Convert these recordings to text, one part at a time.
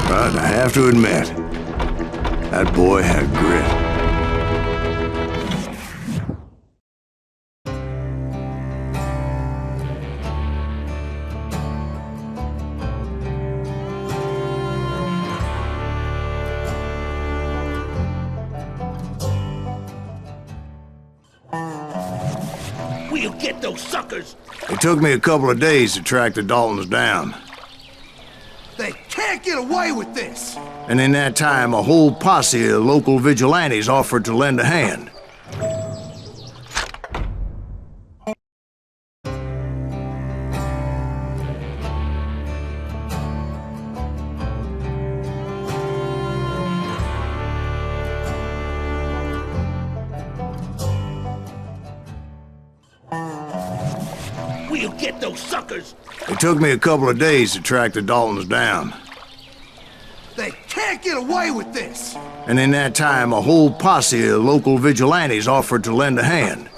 But I have to admit, that boy had grit. We'll get those suckers! It took me a couple of days to track the Daltons down. They can't get away with this! And in that time, a whole posse of local vigilantes offered to lend a hand. We'll get those suckers! It took me a couple of days to track the Daltons down. They can't get away with this! And in that time, a whole posse of local vigilantes offered to lend a hand.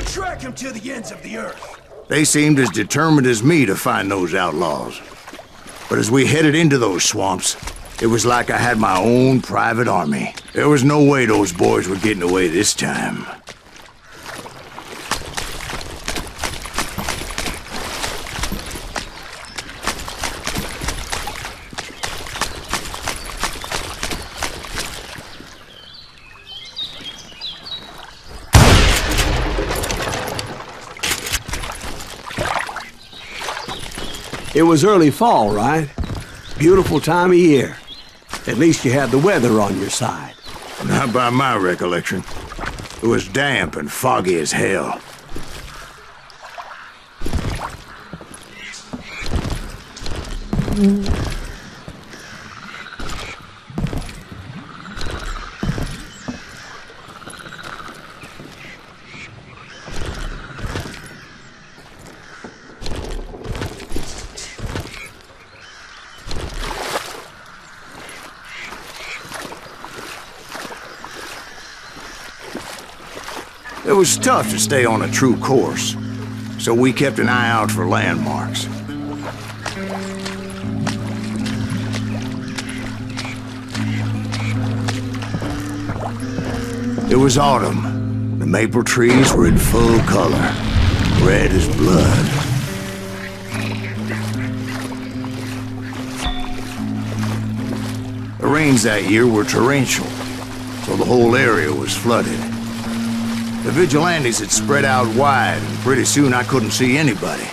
Track him to the ends of the earth. They seemed as determined as me to find those outlaws. But as we headed into those swamps, it was like I had my own private army. There was no way those boys were getting away this time. It was early fall, right? Beautiful time of year. At least you had the weather on your side. Not by my recollection. It was damp and foggy as hell. It was tough to stay on a true course, so we kept an eye out for landmarks. It was autumn. The maple trees were in full color, red as blood. The rains that year were torrential, so the whole area was flooded. The vigilantes had spread out wide, and pretty soon I couldn't see anybody.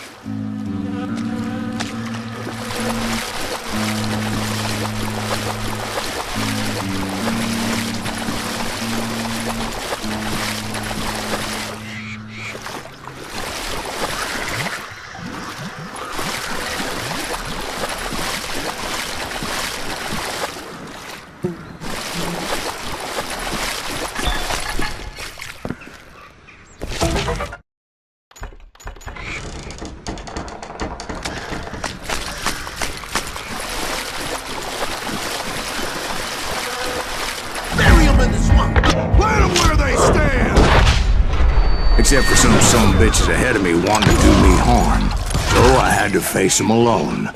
Except for some bitches ahead of me wanted to do me harm. So I had to face them alone.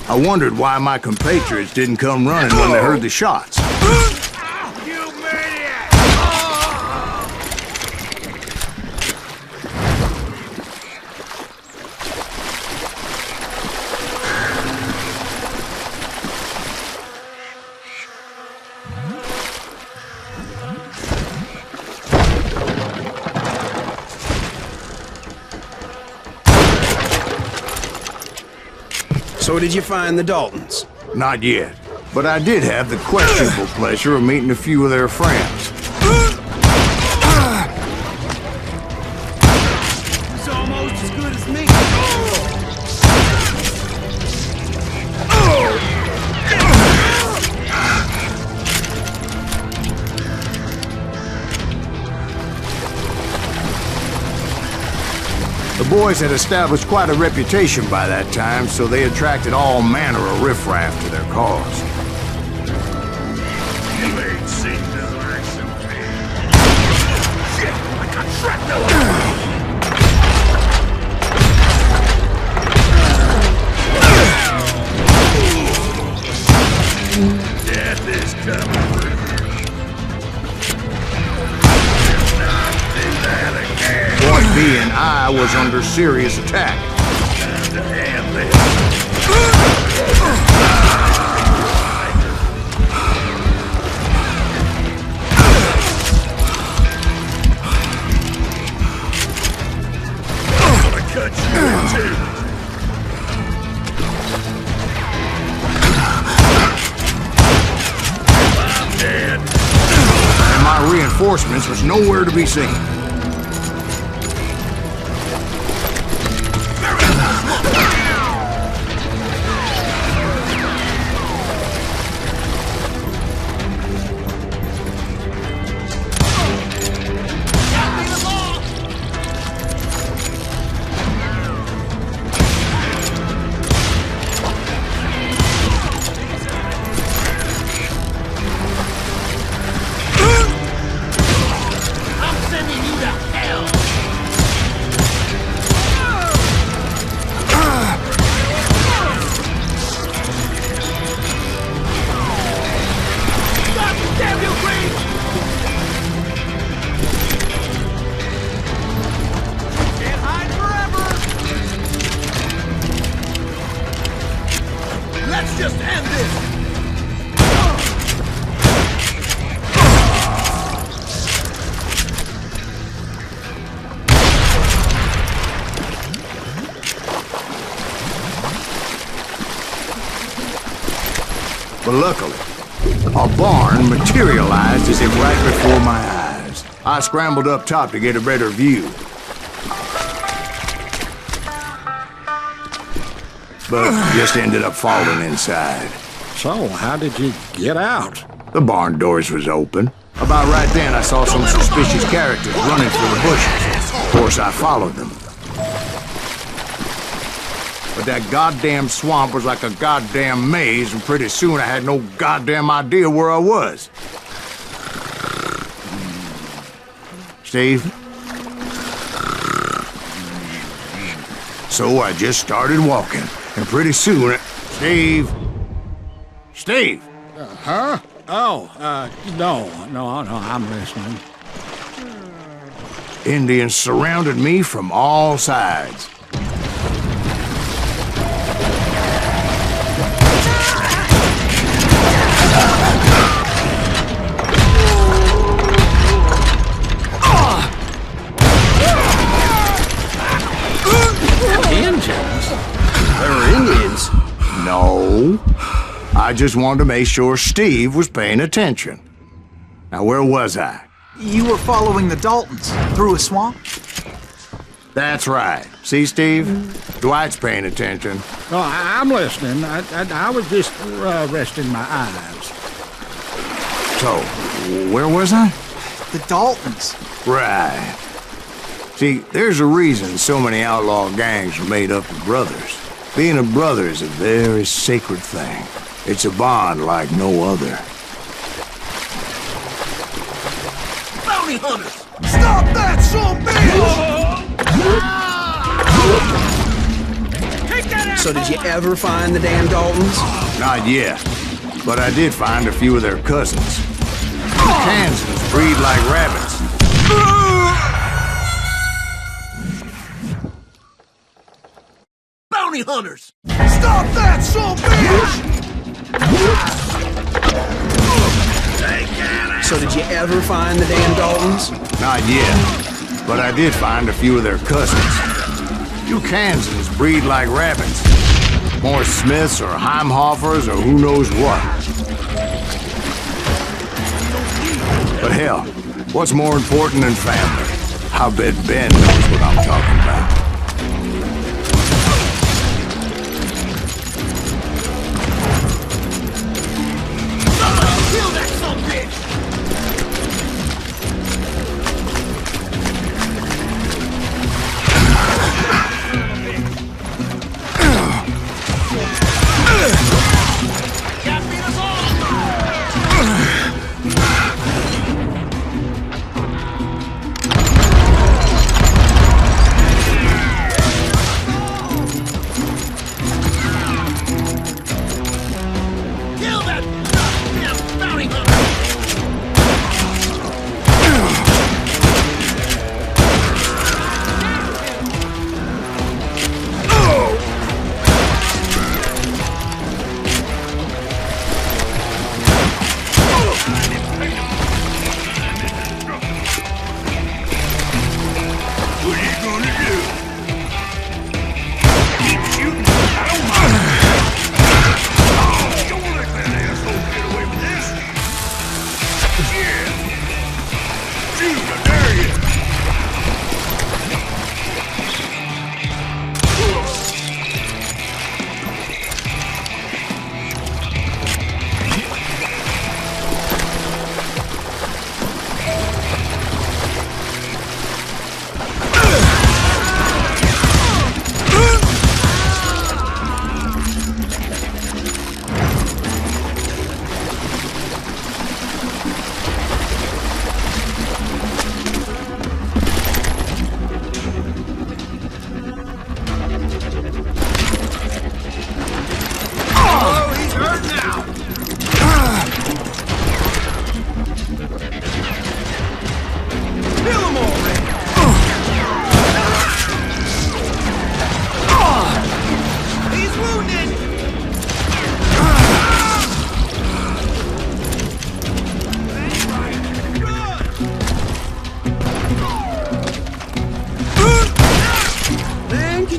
I wondered why my compatriots didn't come running when they heard the shots. You maniac! So did you find the Daltons? Not yet, but I did have the questionable pleasure of meeting a few of their friends. It's almost as good as me. boys had established quite a reputation by that time, so they attracted all manner of riffraff to their cause. You ain't seen no action, man. Shit, I got shrapnel. Death is coming. Point being, I was under serious attack. Time to hand this. I'm gonna cut you in two. I'm dead. And my reinforcements was nowhere to be seen. Let's just end this! But luckily, a barn materialized as if right before my eyes. I scrambled up top to get a better view. But just ended up falling inside. So, how did you get out? The barn doors was open. About right then, I saw some suspicious characters running through the bushes. Of course, I followed them. But that goddamn swamp was like a goddamn maze, and pretty soon I had no goddamn idea where I was. Steve? So I just started walking, and pretty soon, Steve? Steve! Huh? Oh, no, I'm listening. Indians surrounded me from all sides. Indians? They were Indians. No. I just wanted to make sure Steve was paying attention. Now, where was I? You were following the Daltons through a swamp? That's right. See, Steve? Dwight's paying attention. No, I'm listening. I was just resting my eyes. So, where was I? The Daltons. Right. See, there's a reason so many outlaw gangs are made up of brothers. Being a brother is a very sacred thing. It's a bond like no other. Bounty hunters! Stop that, son bitch! So did you ever find the damn Daltons? Not yet, but I did find a few of their cousins. Kansans breed like rabbits. Bounty hunters! Stop that, son bitch! So did you ever find the damn Daltons? Not yet, but I did find a few of their cousins. You Kansans breed like rabbits. More Smiths or Heimhoffers or who knows what. But hell, what's more important than family? I'll bet Ben knows what I'm talking about. Kill that son bitch!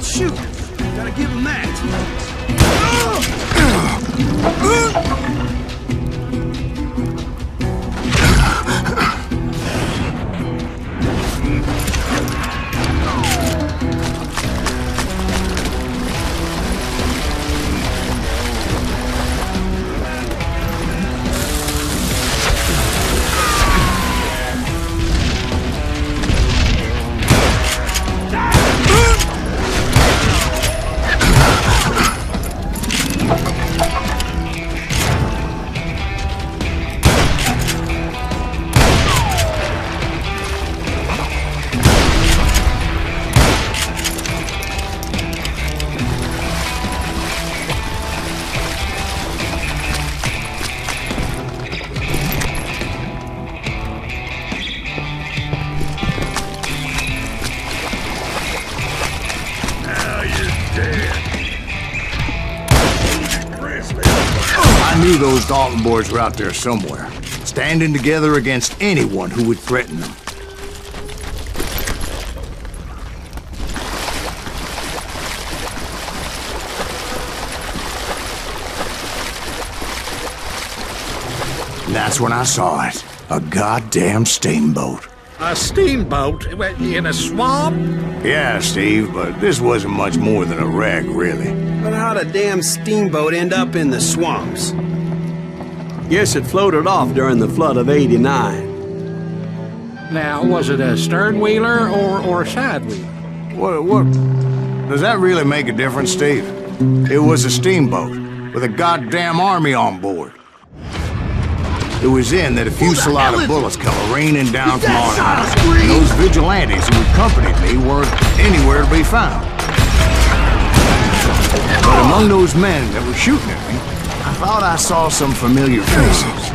can shoot. Gotta give him that. I knew those Dalton boys were out there somewhere, standing together against anyone who would threaten them. And that's when I saw it. A goddamn steamboat. A steamboat in a swamp? Yeah, Steve, but this wasn't much more than a wreck, really. But how'd a damn steamboat end up in the swamps? Guess it floated off during the flood of '89. Now, was it a stern wheeler or a side wheeler? What? Does that really make a difference, Steve? It was a steamboat with a goddamn army on board. It was in that a fusillade of bullets come raining down from on high. Those vigilantes who accompanied me weren't anywhere to be found. But among those men that were shooting at me, I thought I saw some familiar faces.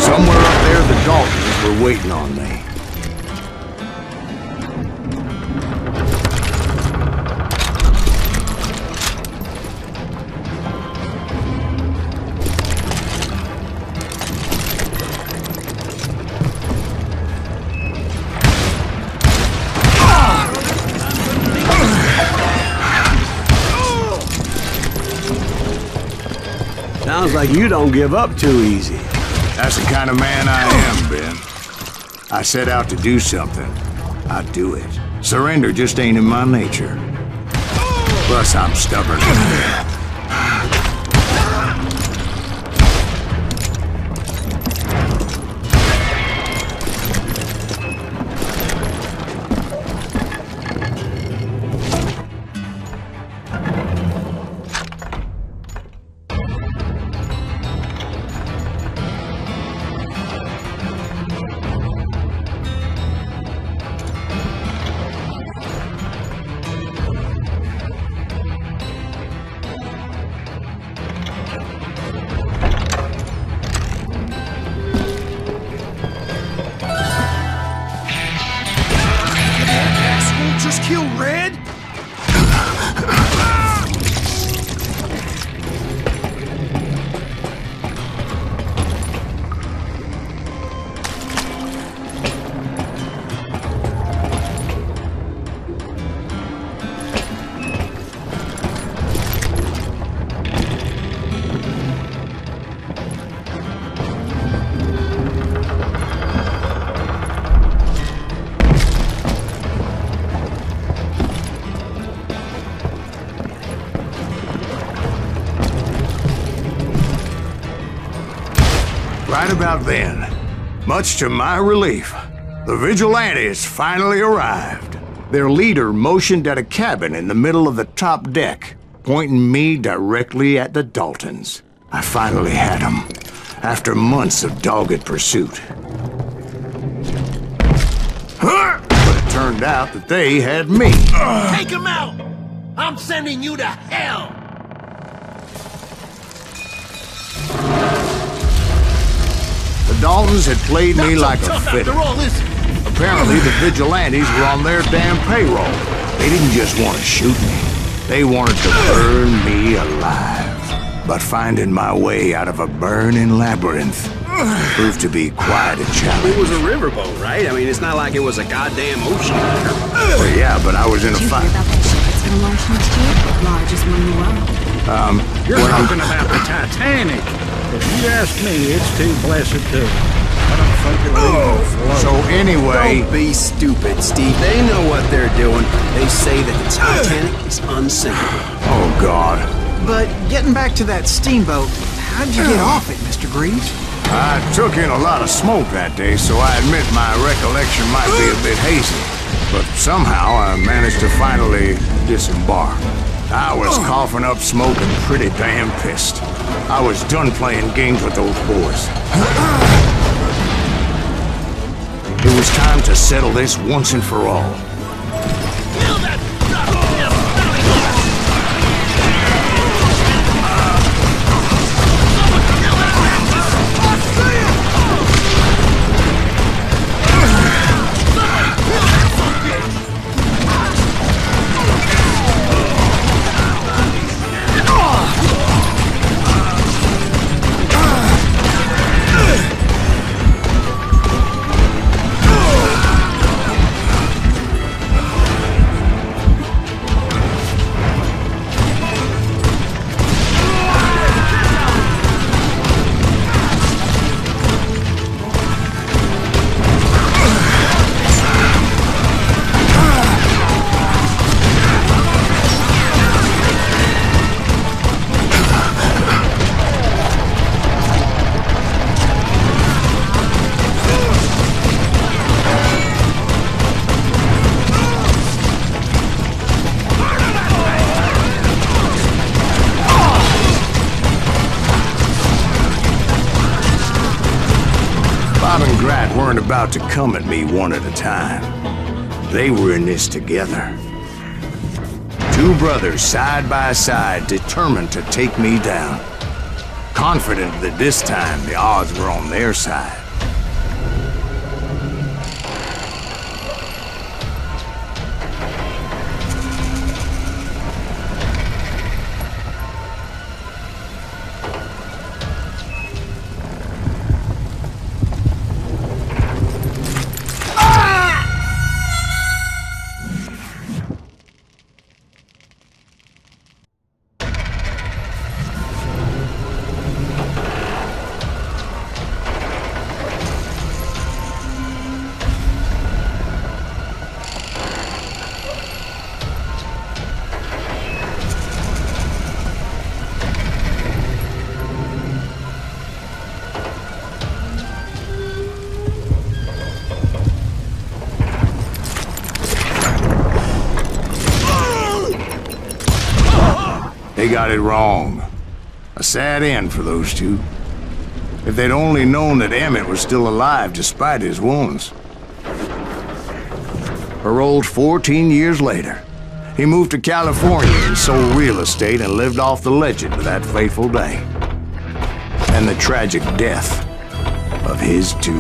Somewhere up there, the Daltons were waiting on me. Sounds like you don't give up too easy. That's the kind of man I am, Ben. I set out to do something. I do it. Surrender just ain't in my nature. Plus, I'm stubborn. Right about then, much to my relief, the vigilantes finally arrived. Their leader motioned at a cabin in the middle of the top deck, pointing me directly at the Daltons. I finally had them, after months of dogged pursuit. But it turned out that they had me. Take him out! I'm sending you to hell! The Daltons had played me like a fiddle. After all this, Apparently, the vigilantes were on their damn payroll. They didn't just want to shoot me. They wanted to burn me alive. But finding my way out of a burning labyrinth proved to be quite a challenge. It was a riverboat, right? I mean, it's not like it was a goddamn ocean liner. Well, yeah, but I was in a Did you hear fight. about that ship that's been launched next year? Largest one in the world. You're talking about the Titanic. If you ask me, it's too blessed too. I don't think it'll even float. So anyway, Don't be stupid, Steve. They know what they're doing. They say that the Titanic is unsinkable. oh God, But getting back to that steamboat, how'd you get off it, Mr. Greaves? I took in a lot of smoke that day, so I admit my recollection might be a bit hazy. But somehow I managed to finally disembark. I was coughing up smoke and pretty damn pissed. I was done playing games with those boys. It was time to settle this once and for all. Bob and Grat weren't about to come at me one at a time. They were in this together. Two brothers side by side, determined to take me down. Confident that this time the odds were on their side. They got it wrong. A sad end for those two. If they'd only known that Emmett was still alive despite his wounds. Paroled 14 years later, he moved to California and sold real estate and lived off the legend of that fateful day. And the tragic death of his two